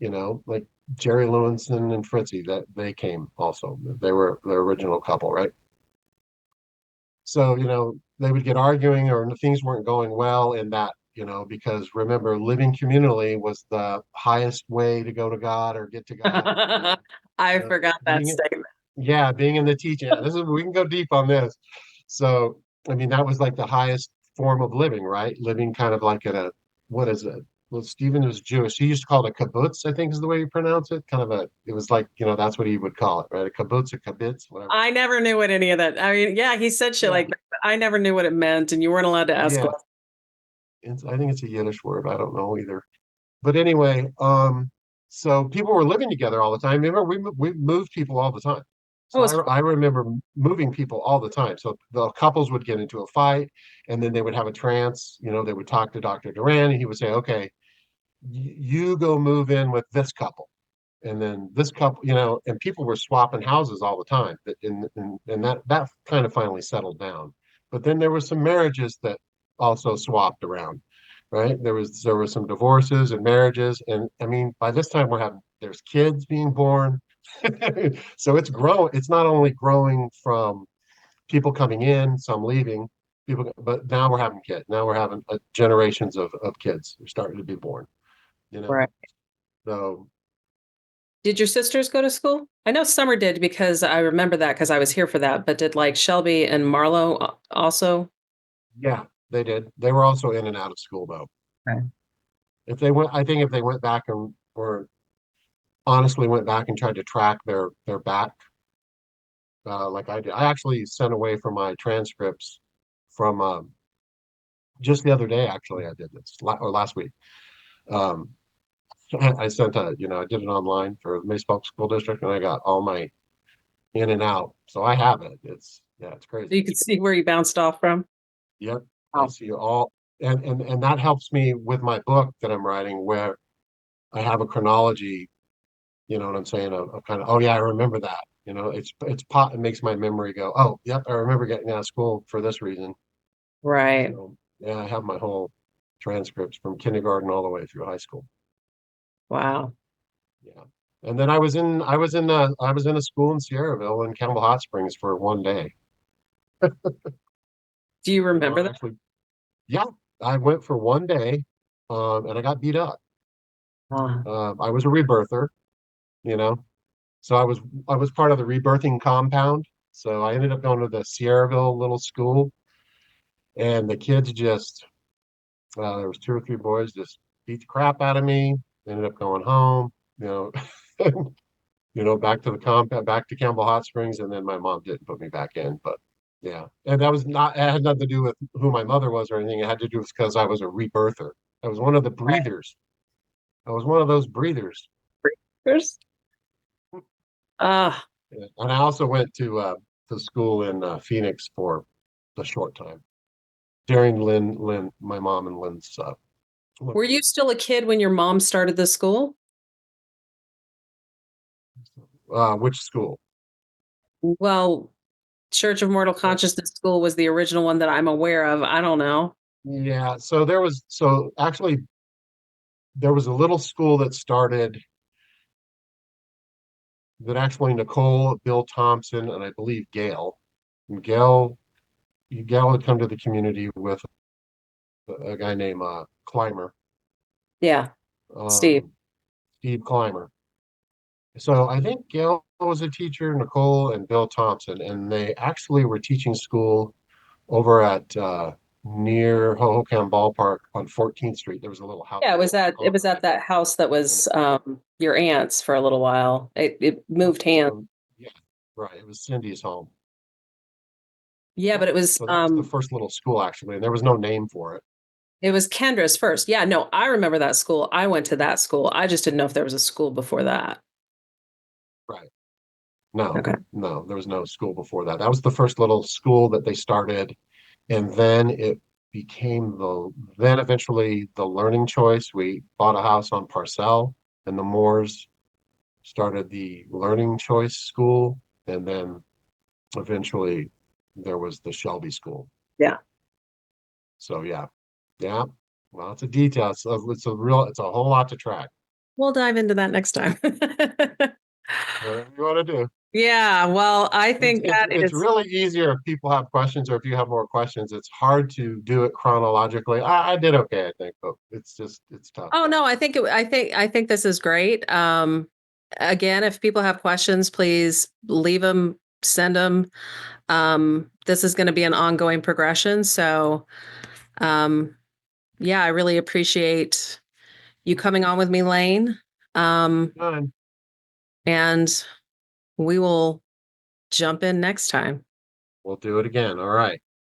like Jerry Lewinson and Fritzy, that they came also. They were the original couple, right? So, they would get arguing or things weren't going well in that, because remember, living communally was the highest way to go to God or get to God. I forgot that Being statement. Yeah, being in the teaching. Yeah, we can go deep on this. So, I mean, that was like the highest form of living, right? Living kind of like what is it? Well, Stephen was Jewish. He used to call it a kibbutz, I think is the way you pronounce it. It was like, that's what he would call it, right? A kibbutz, a kibbutz, whatever. I never knew what any of that. I mean, yeah, he said shit Yeah, like that, but I never knew what it meant, and you weren't allowed to ask yeah. questions. I think it's a Yiddish word. I don't know either. But anyway, so people were living together all the time. Remember, we moved people all the time. Oh, So it's I remember moving people all the time. So the couples would get into a fight, and then they would have a trance. They would talk to Dr. Duran, and he would say, "Okay, you go move in with this couple." And then this couple, and people were swapping houses all the time. And that kind of finally settled down. But then there were some marriages that also swapped around, right? There were some divorces and marriages, and I mean, by this time there's kids being born, so it's growing. It's not only growing from people coming in, some leaving, but now we're having kids. Now we're having generations of kids are starting to be born. You know, right. so Did your sisters go to school? I know Summer did because I remember that because I was here for that. But did like Shelby and Marlo also? yeah, they did. They were also in and out of school though. Okay. I think if they went back and or honestly went back and tried to track their back, like I did. I actually sent away for my transcripts from just the other day. Actually, I did this or last week. Um, I sent I did it online for the Mace School District, and I got all my in and out. So I have it. It's So crazy. you could see where you bounced off from. Yep, I Oh, see all, and that helps me with my book that I'm writing, where I have a chronology. You know what I'm saying? Of kind of, oh yeah, I remember that. It makes my memory go, oh, yep, I remember getting out of school for this reason. right. So yeah, I have my whole transcripts from kindergarten all the way through high school. Wow. Yeah. And then I was in a school in Sierraville in Campbell Hot Springs for one day. Do you remember that? Actually, yeah, I went for one day, and I got beat up. Uh, I was a rebirther, you know. So I was part of the rebirthing compound. So I ended up going to the Sierraville little school, and the kids just there was two or three boys just beat the crap out of me. Ended up going home, you know, back to the compound, back to Campbell Hot Springs, and then my mom didn't put me back in. But yeah, and that was not it had nothing to do with who my mother was or anything. It had to do with because I was a rebirther. I was one of the breathers. I was one of those breathers. There's ah, Yeah. And I also went to school in Phoenix for a short time during my mom and Lynn's were you still a kid when your mom started the school? which school? Well, Church of Mortal Consciousness School was the original one that I'm aware of. I don't know. Yeah, so actually there was a little school that started that actually Nicole, Bill Thompson, and I believe Gail. And Gail had come to the community with a guy named Clymer, Yeah, Steve. um, Steve Clymer. So I think Gail was a teacher, Nicole and Bill Thompson, and they actually were teaching school over at near Hohokam Ballpark on 14th Street. There was a little house Yeah, built in it was at concrete. that house that And was your aunt's for a little while. It moved hands. yeah, right. It was Cindy's home. Yeah, but So that was the first little school actually, and there was no name for it. it was Kendra's first. Yeah, no, I remember that school. I went to that school. I just didn't know if there was a school before that. Right. No, Okay. no, there was no school before that. That was the first little school that they started, and then it became then eventually the learning choice. We bought a house on Parcel, and the Moores started the learning choice school, and then eventually there was the Shelby School. Yeah. So yeah, yeah. Lots of details. So it's a whole lot to track. We'll dive into that next time. Whatever you want to do. Yeah, well, I It's think it's that it's is. really easier if people have questions or if you have more questions. It's hard to do it chronologically. I did okay, I think, but it's tough. Oh no, I think this is great. Again, if people have questions, please leave them, send them. This is going to be an ongoing progression. So, um, yeah, I really appreciate you coming on with me, Lane. Um, Fine. and we will jump in next time. We'll do it again. All right.